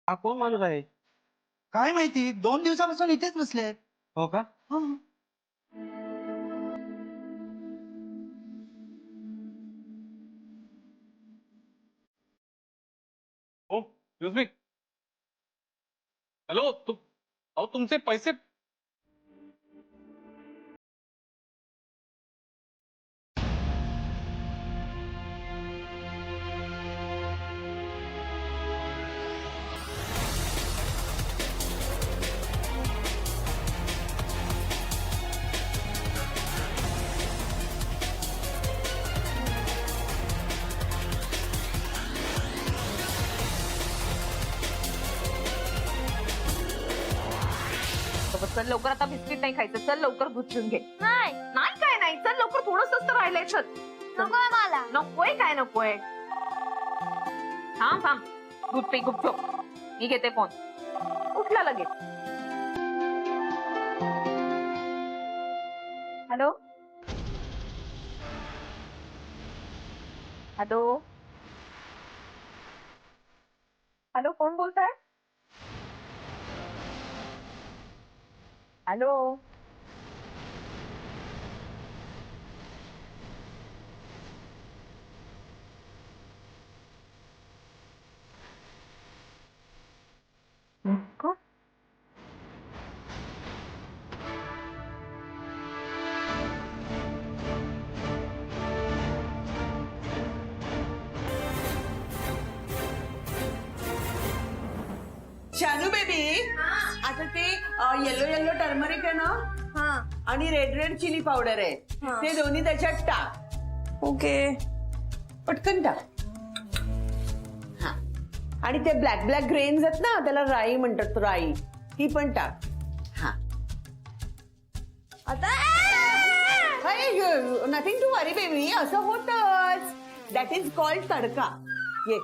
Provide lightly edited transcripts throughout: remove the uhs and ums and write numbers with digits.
हा कोण माणूस आहे? काय माहिती 2 दिवसापासून इथेच बसले. हो का? हो एक्सक्यूज मी. हॅलो अहो तुमचे पैसे. चल लवकर, आता बिस्किट नाही खायचं. चल लवकर दूध पिऊन घे. नाही नाही काय नाही, चल लवकर, थोडंसंच तर राहिलंय. चल. नकोय मला. नकोय काय नकोय? थांब थांब, दूध पी गुपचूप. मी घेते फोन. उठला लगेच. हॅलो हॅलो हॅलो, कोण बोलताय? हॅलो. कोण? शानू बेबी, आता ते येलो येलो टर्मरिक आहे ना, आणि रेड रेड चिली पावडर आहे, ते दोन्ही त्याच्यात टाक. ओके. पटकन टाक. हा, आणि ते ब्लॅक ब्लॅक ग्रेन्स आहेत ना, त्याला राई म्हणतात, राई, ती पण टाक. हा, आता नथिंग टू वरी बेबी, असं होतच. दॅट इज कॉल्ड तडका. ये.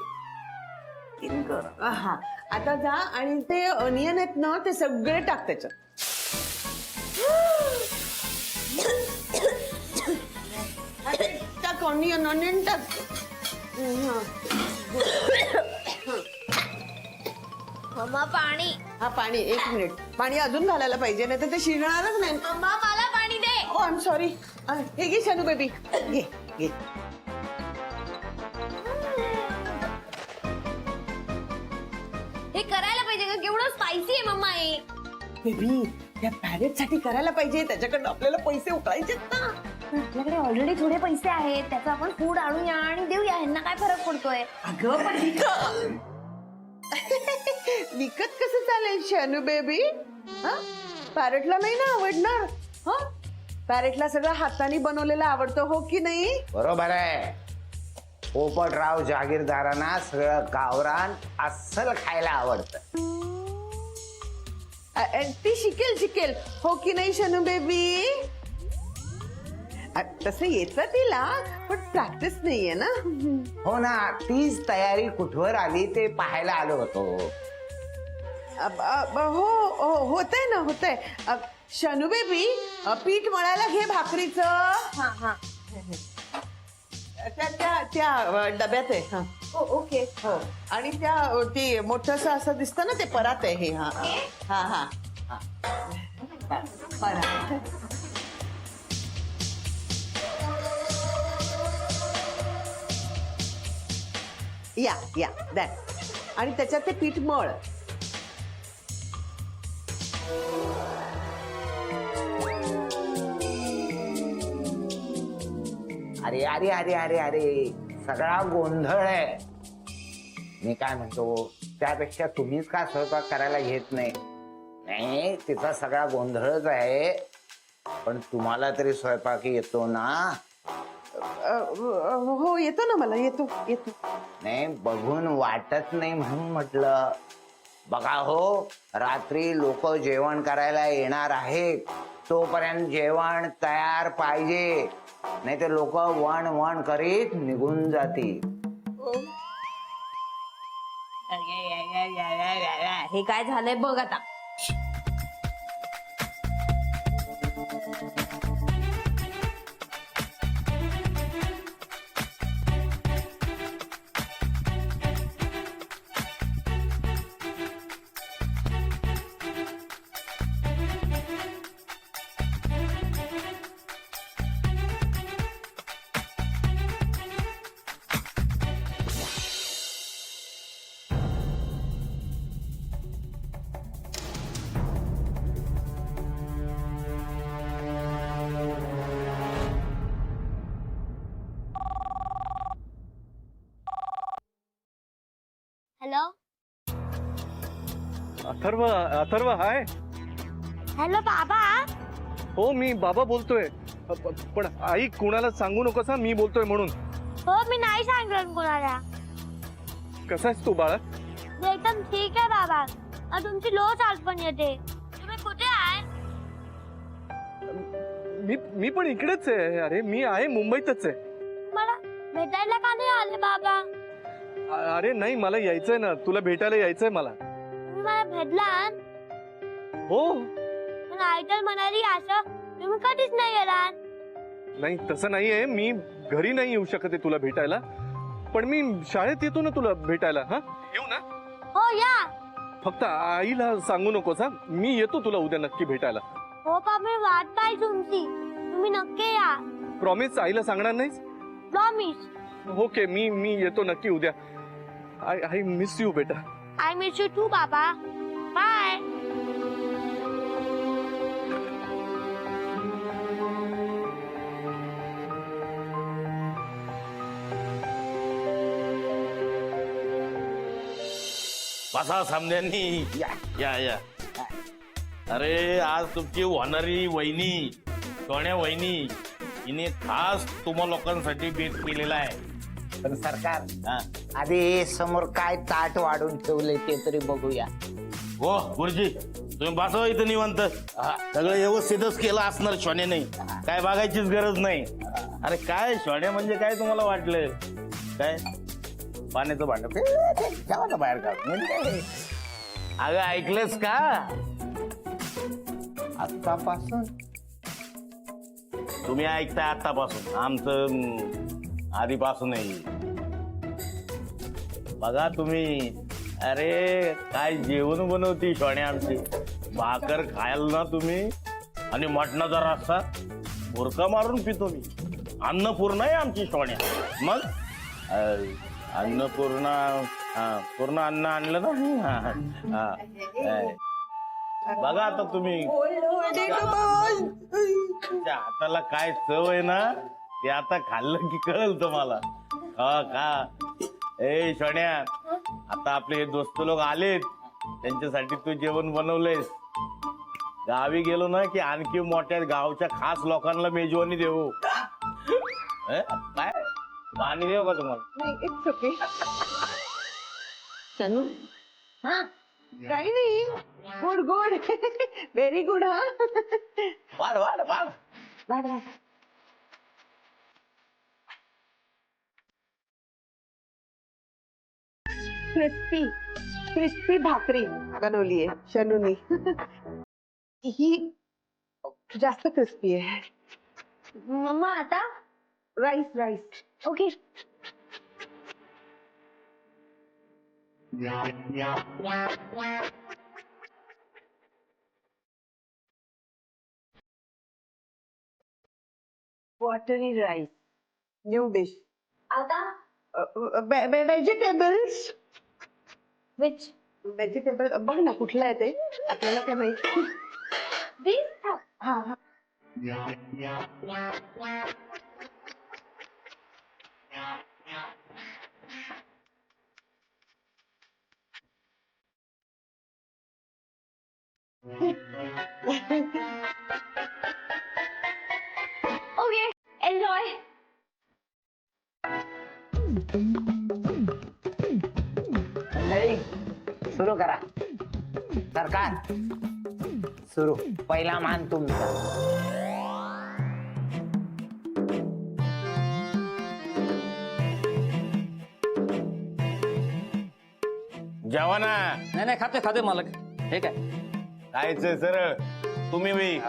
हा, आता जा आणि ते अनियन आहेत ना, ते सगळे टाक त्याच्यात. टाक ऑनियन, ऑनियन टाक. मम्मा पाणी. हा, पाणी. 1 मिनिट, पाणी अजून घालायला पाहिजे, नाही तर ते शिजणारच नाही. मम्मा मला पाणी दे. ओ आय एम सॉरी. हे घे शानू बेबी, घे घे. हे करायला पाहिजे का? केवढं स्पायसी आहे मम्मा हे. बेबी, त्या पॅरेट साठी करायला पाहिजे, त्याच्याकडे आपल्याला पैसे उकळायचे ना. आपल्याकडे ऑलरेडी थोडे पैसे आहेत, त्याचं आपण फूड आणूया आणि देऊया. ह्यांना काय फरक पडतोय? अगं पण विकत कसं चालेल शानू बेबी? पॅरेटला नाही ना आवडणार. हा, पॅरेटला सगळं हाताने बनवलेलं आवडतं, हो की नाही? बरोबर आहे. पोपटराव जागीरदारांना सगळं गावरान अस्सल खायला आवडतं. ती शिकेल शिकेल, हो की नाही शानू बेबी? तसं येतं तिला, पण प्रॅक्टिस नाहीये ना. हो ना, तीच तयारी कुठवर आली ते पाहायला आलो होतो. हो, होतंय ना, होतंय. शानू बेबी, पीठ मळायला घे भाकरीचं. त्या डब्यात आहे. हा, ओके. हो. आणि ती मोठस असं दिसतं ना, ते परात आहे हे. हा हा हा हा, परात. या दॅट. आणि त्याच्यात ते पीठ मळ. अरे अरे अरे अरे अरे, सगळा गोंधळ आहे. मी काय म्हणतो, त्यापेक्षा तुम्हीच का स्वयंपाक करायला घेत नाही? नाही, तिचा सगळा गोंधळच आहे, पण तुम्हाला तरी स्वयंपाक येतो ना? हो, येतो ना, मला येतो. नाही, बघून वाटत नाही म्हणून म्हटलं. बघा हो, रात्री लोक जेवण करायला येणार आहेत, तोपर्यंत जेवण तयार पाहिजे, नाही तर लोक वण वण करीत निघून जातील. हे काय झालंय बघ आता. अथर्व हाय. हॅलो बाबा. हो मी बाबा बोलतोय. पण आई कुणाला सांगू नकोस हा, मी बोलतोय म्हणून. हो मी नाही सांगितलं कोणाला. कसा आहेस तू बाळा? एकदम ठीक आहे बाबा. तुमची लोच आठवण येते. तुम्ही कुठे आहे? मी पण इकडेच आहे. अरे मी आहे मुंबईतच आहे. मला भेटायला का नाही आले बाबा? अरे नाही मला यायचंय ना, तुला भेटायला यायचंय मला. तुम्ही मला भेटला? हो. पण आई तर म्हणाली असं तुम्ही कधीच नाही गेला. नाही तसं नाहीये, मी घरी नाही येऊ शकत आहे तुला भेटायला, पण मी शाळेत येतो ना तुला भेटायला. हा येऊ ना? हो या. फक्त आईला सांगू नकोस हा, मी येतो तुला उद्या नक्की भेटायला. हो पापा मी वाट पाहिजे तुमची. तुम्ही नक्की या. प्रॉमिस? आईला सांगणार नाहीस? प्रॉमिस. ओके मी येतो नक्की उद्या. आय मिस यू बेटा. आय मिस यू टू बाबा. बाय. बसा सामन्यांनी. या या. अरे आज तुमची होणारी वहिनी सोन्या वहिनी हिने खास तुम्हा लोकांसाठी बेत केलेला आहे. पण सरकार हा. आधी समोर काय ताट वाढून ठेवले ते तरी बघूया. हो गुरुजी तुम्ही बसवा इथं निवांत. सगळं व्यवस्थितच केलं असणार सोन्या नाही, काय बघायचीच गरज नाही. अरे काय सोन्या म्हणजे काय तुम्हाला वाटलं? काय पाण्याचं भांड ठेवा ना बाहेर काढ. अगं ऐकलंस का? आतापासून तुम्ही ऐकताय आतापासून, आमचं आधीपासूनही. बघा तुम्ही, अरे काय जेवण बनवती सोन्या आमची. भाकर खायला ना तुम्ही, आणि मटणाचा रस्सा बुरका मारून पितो मी. अन्नपूर्णा आहे आमची सोन्या. मग अन्नपूर्णा. पूर्ण अन्न आणलं ना. बघा आता तुम्ही, तुमच्या हाताला काय चव आहे ना ते आता खाल्लं की कळलं तुम्हाला. का ए सोन्या, आता आपले हे दोस्त लोक आलेत, त्यांच्यासाठी तू जेवण बनवलंयस. गावी गेलो ना की आणखी मोठ्या गावच्या खास लोकांना मेजवानी देऊ. काय पाणी देऊ का तुम्हाला? नाही इट्स ओके. सनू काही नाही. Good good. Very good. हा वाढ वाढ वाढ. वाढ वाढ. क्रिस्पी क्रिस्पी भाकरी बनवली आहे शनूनी. ही जास्त क्रिस्पी आहे. मम्मा आता राईस राईस. ओके. वॉटरी राईस. New dish. आता व्हेजिटेबल्स. विच व्हेजिटेबल बघ ना कुठलं आहे ते, आपल्याला काय माहिती. दिस. हा हा. Okay enjoy. मंडळी सुरू करा. सरकार सुरू. पहिला मान तुमचा. जेवा ना. नाही खाते खाते मालक. हे काय खायचंय सरळ. तुम्ही बी.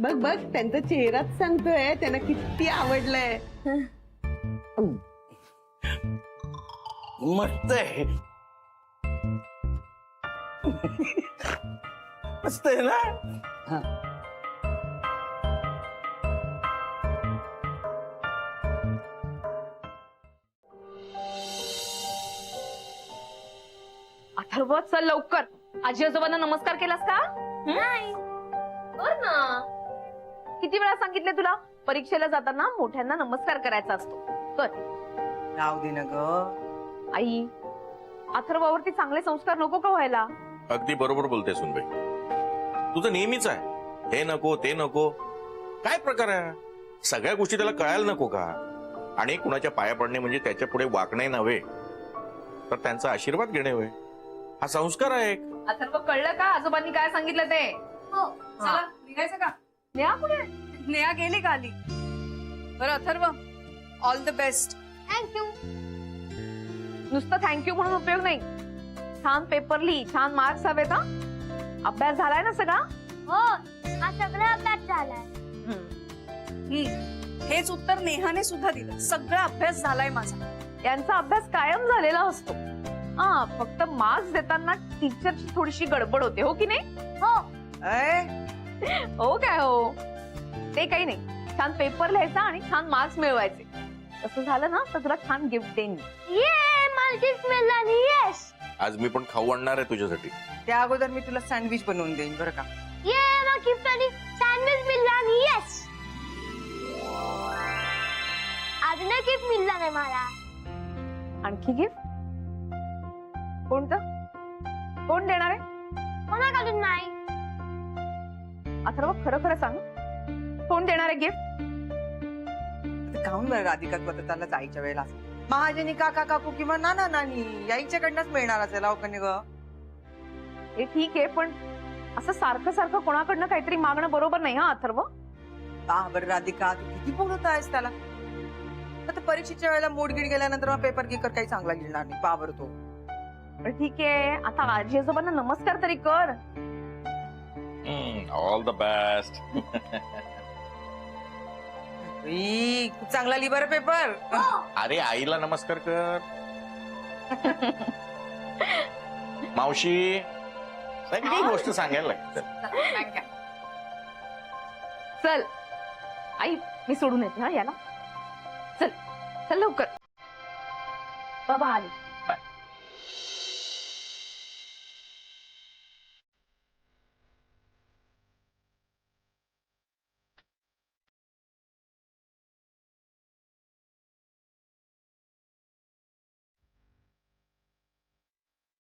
बघ बघ त्यांचा चेहराच सांगतोय त्यांना किती आवडलंय. मस्त आहे. मस्त आहे ना. अथर्व चल लवकर. आजी आजोबांना नमस्कार केलास का? नाही. कर ना. किती वेळा सांगितले तुला, परीक्षेला जाताना मोठ्यांना नमस्कार करायचा असतो. कर. राहू दे ना ग. आई अथर्वावरती चांगले संस्कार नको का व्हायला? अगदी बरोबर बोलते सुनबाई. तुझं नेहमीच आहे हे नको ते नको. काय प्रकार आहे? सगळ्या गोष्टी त्याला कळायला नको का? आणि कुणाच्या पाया पडणे म्हणजे त्याच्या पुढे वाकणे नव्हे, तर त्यांचा आशीर्वाद घेणे होय. हा संस्कार आहे एक. अथर्व, कळलं का आजोबांनी काय सांगितलं ते? हो. चला निघायचं का? नेहा कुठे? नेहा गेली का आली? बरं Atharva, all the best. Thank you. नुसतं थँक्यू म्हणून उपयोग नाही. छान पेपर लिही, छान मार्क्स हवेत हा. अभ्यास झालाय ना सगळा? हो, हा सगळा अभ्यास झालाय. हेच उत्तर नेहाने सुद्धा दिलं. सगळा अभ्यास झालाय माझा. यांचा अभ्यास कायम झालेला असतो. हा, फक्त मार्क्स देताना टीचरची थोडीशी गडबड होते, हो की नाही? हो. हो काय हो, ते काही नाही. छान पेपर लिहायचा आणि छान मार्क्स मिळवायचे. तसं झालं ना तर तुला छान गिफ्ट देईन. मला गिफ्ट मिळाला. येस. आज मी पण खाऊ आणणार आहे तुझ्यासाठी. त्या अगोदर मी तुला सँडविच बनवून देईन बरं का. मला गिफ्ट आणि सँडविच मिळाला. येस. अजून गिफ्ट मिळाला नाही मला. आणखी गिफ्ट? कोणतं? कोण देणार आहे? कोणाकडून नाही. अथर्व, खरं खरं सांग, कोण देणार आहे गिफ्ट? काहून बरं राधिका, तू आता त्याला जायच्या वेळेला महाजनी काका काकू किंवा नाना नानी यायच्याकडनंच मिळणार असेल अहो कने ग. हे ठीक आहे, पण असं सारखं सारखं कोणाकडनं काहीतरी मागणं बरोबर नाही हा अथर्व. का बरं राधिका, तू किती बोलत आहेस त्याला? आता परीक्षेच्या वेळेला मोडगीड गेल्यानंतर मग पेपर गिकर काही चांगला लिहिणार नाही. का बरं तो? पण ठीक आहे, आता आजी आजोबांना नमस्कार तरी कर. All the best. खूप चांगला लिहि बरं पेपर. अरे आईला नमस्कार कर. मावशी, सगळी गोष्ट सांगायला लागतात. चल आई, मी सोडून येते हा याला. चल चल लवकर. बाबा आली.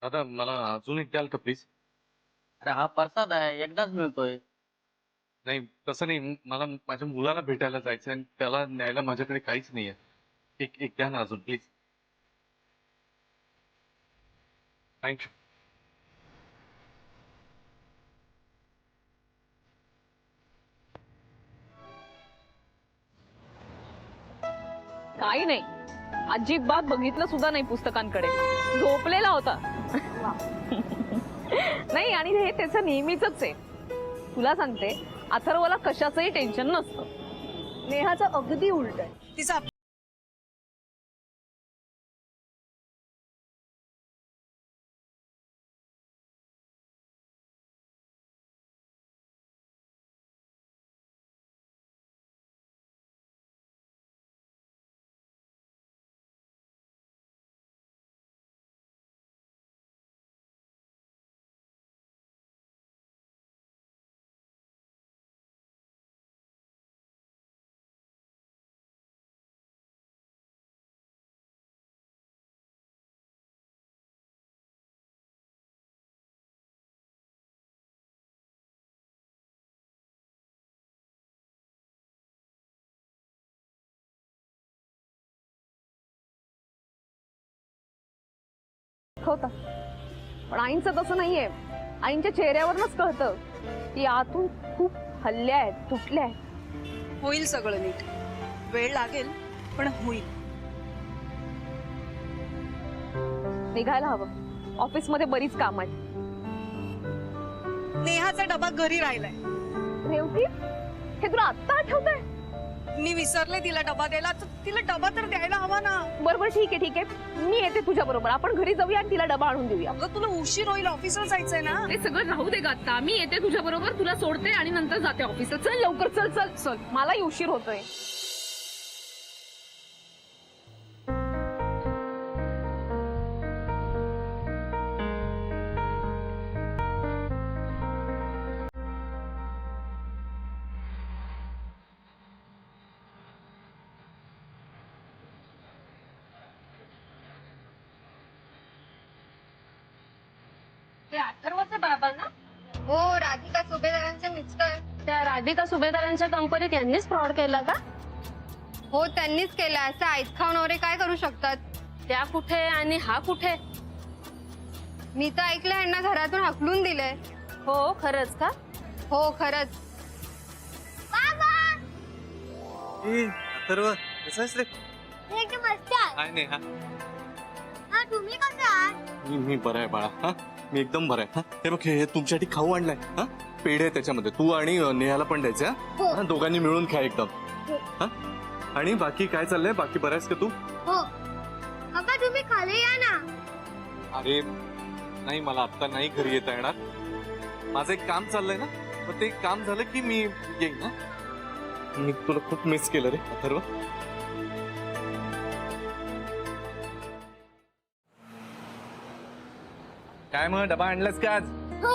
दादा, मला अजून एक द्याल का प्लीज? अरे हा प्रसाद आहे, एकदाच मिळतोय. नाही तसं नाही, मला माझ्या मुलाला भेटायला जायचं आणि त्याला न्यायला माझ्याकडे काहीच नाहीये. एक द्या ना अजून प्लीज. थँक्यू. काही नाही, अजिबात बघितलं सुद्धा नाही पुस्तकांकडे. झोपलेला होता. नाही, आणि हे त्याचं नेहमीच आहे. तुला सांगते, अथर्वला कशाचंही टेन्शन नसतं. नेहाचं अगदी उलट आहे. तिचा होता, पण आईंचं तसं नाहीये. आईंच्या चेहऱ्यावरच कळतं की आतून खूप हल्ल्या आहेत, तुटल्या आहेत. होईल सगळं नीट. वेळ लागेल पण होईल. निघायला हवं. ऑफिसमध्ये बरीच काम आहेत. नेहाचा डबा घरी राहिलाय. रेवती, हे तुला आत्ता आठवतंय? मी विसरले तिला डबा द्यायला. तर तिला डबा तर द्यायला हवा ना. बरोबर, ठीक आहे ठीक आहे, मी येते तुझ्या बरोबर. आपण घरी जाऊया आणि तिला डबा आणून देऊया. अगं तुला उशीर होईल, ऑफिसला जायचंय ना. ते सगळं राहू दे ग आता. मी येते तुझ्या बरोबर, तुला सोडते आणि नंतर जाते ऑफिसला. चल लवकर, चल चल चल, मलाही उशीर होतोय. ते अथर्वचे बाबा ना? हो, राधिका सुभेदारांचे मिस्टर. त्या राधिका सुभेदारांच्या कंपनीत यांनीच फ्रॉड केला का? हो, त्यांनीच केला. असं ऐतखावणारे काय करू शकतात? त्या कुठे आणि हा कुठे? मी तर ऐकलं यांना घरातून हाकलून दिलंय. हो, खरंच का? हो, खरंच. अथर्व कसं आहेस रे? काय नाही हा तुम्ही कसं आहात? मी बरं आहे बाळा. हा मी एकदम बरं आहे. हा हे बघ हे तुमच्यासाठी खाऊ आणलाय. हा पेढे आहे त्याच्यामध्ये. तू आणि नेहाला पण द्यायचे. हा दोघांनी मिळून खा एकदम. हा आणि बाकी काय चाललंय? बाकी बरं आहेस का तू? हो. काका तुम्ही खाली या ना. अरे नाही मला आता नाही घरी येता येणार. माझं एक काम चाललंय ना मग ते काम झालं की मी येईन. ना मी तुला खूप मिस केलं रे अथर्व. काय मग डबा आणलास का आज? हो,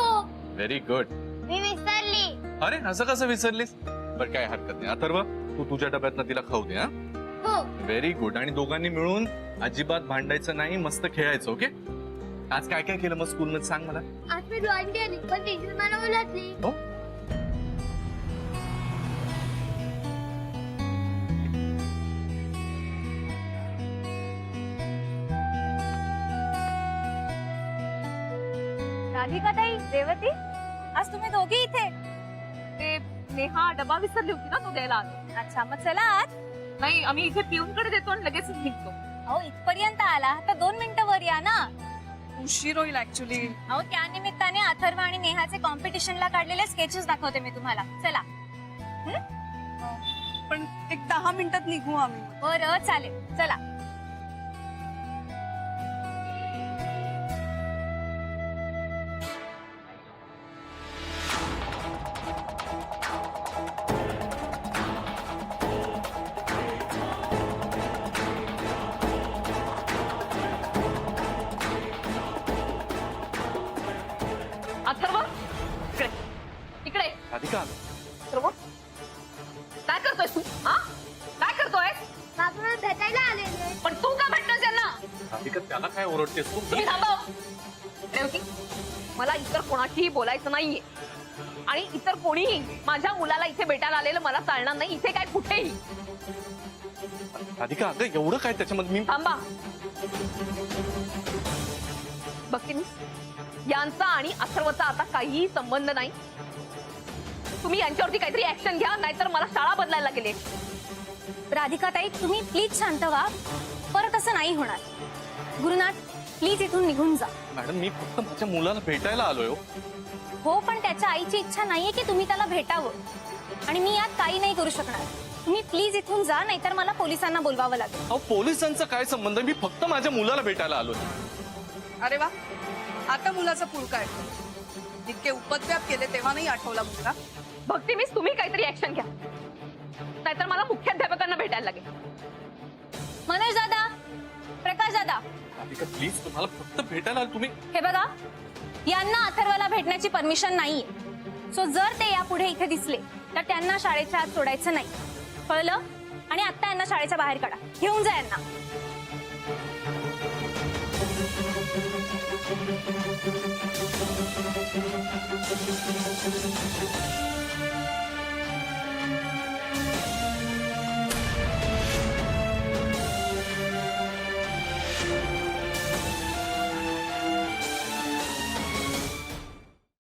व्हेरी गुड. मी विसरली. अरे असं कसं विसरलीस? बरं काय हरकत नाही. अथर्व तू तुझ्या डब्यातनं तिला खाऊ दे. हा हो. Very good. आणि दोघांनी मिळून अजिबात भांडायचं नाही. मस्त खेळायचं. ओके. आज काय काय केलं मग स्कूल मध्ये सांग मला. आज मी ड्रॉइंग केली पण टीचर मला ओरडली. हो राधिका ताई, रेवती, आज तुम्ही दोघी इथे? ते नेहा डबा विसरली होती ना तो द्यायला आलो. अच्छा, मग चला आज. नाही आम्ही इथे पिऊनकडे देतो आणि लगेच निघतो. अहो इथपर्यंत आला तर 2 मिनिटं वर या ना. उशीर होईल ऍक्च्युली. अहो त्या निमित्ताने अथर्व आणि नेहाचे कॉम्पिटिशनला काढलेले स्केचेस दाखवते मी तुम्हाला. चला. पण एक 10 मिनिटात निघू आम्ही. बरं चालेल, चला. अथर्व इकडे इकडे. राधिका अथर्व काय करतोय तू? हा काय करतोय? बाबा भेटायला आलेले. पण तू का भेटतोस यांना? राधिका त्याला काय ओरडतेस तू? तुम्ही थांबव. रेवती, मला इतर कोणाशीही बोलायचं नाहीये आणि इतर कोणीही माझ्या मुलाला इथे भेटायला आलेलं मला चालणार नाही. इथे काय कुठेही. राधिका अगं एवढं काय त्याच्यामध्ये? मी थांबा. बघते मी यांचा आणि अथर्वचा आता काहीही संबंध नाही. तुम्ही यांच्यावरती काहीतरी ऍक्शन घ्या नाहीतर मला शाळा बदलायला गेले. राधिका ताई तुम्ही प्लीज शांत व्हा. परत असं नाही होणार. गुरुनाथ प्लीज इथून निघून जा. मॅडम मी फक्त माझ्या मुलाला भेटायला आलोय. हो, पण त्याच्या आईची इच्छा नाहीये की तुम्ही त्याला भेटावं आणि मी यात काही नाही करू शकणार. तुम्ही प्लीज इथून जा नाहीतर मला पोलिसांना बोलवावं लागेल. अहो पोलिसांचा काय संबंध? मी फक्त माझ्या मुलाला भेटायला आलोय. अरे वा, आता मुलाचा पुळका आहे. इतके उपद्व्याप केले तेव्हा नाही आठवला मुलगा. भक्ती मिस तुम्ही काहीतरी ऍक्शन घ्या नाहीतर मला मुख्याध्यापकांना भेटायला लागेल. मनोज दादा, प्रकाश दादा, राधिका प्लीज तुम्हाला फक्त भेटायला आलो. तुम्ही हे बघा यांना अथर्वला भेटण्याची परमिशन नाहीये. सो जर ते यापुढे इथे दिसले तर त्यांना शाळेच्या आत सोडायचं नाही. कळलं? आणि आता यांना शाळेच्या बाहेर काढा. घेऊन जा यांना.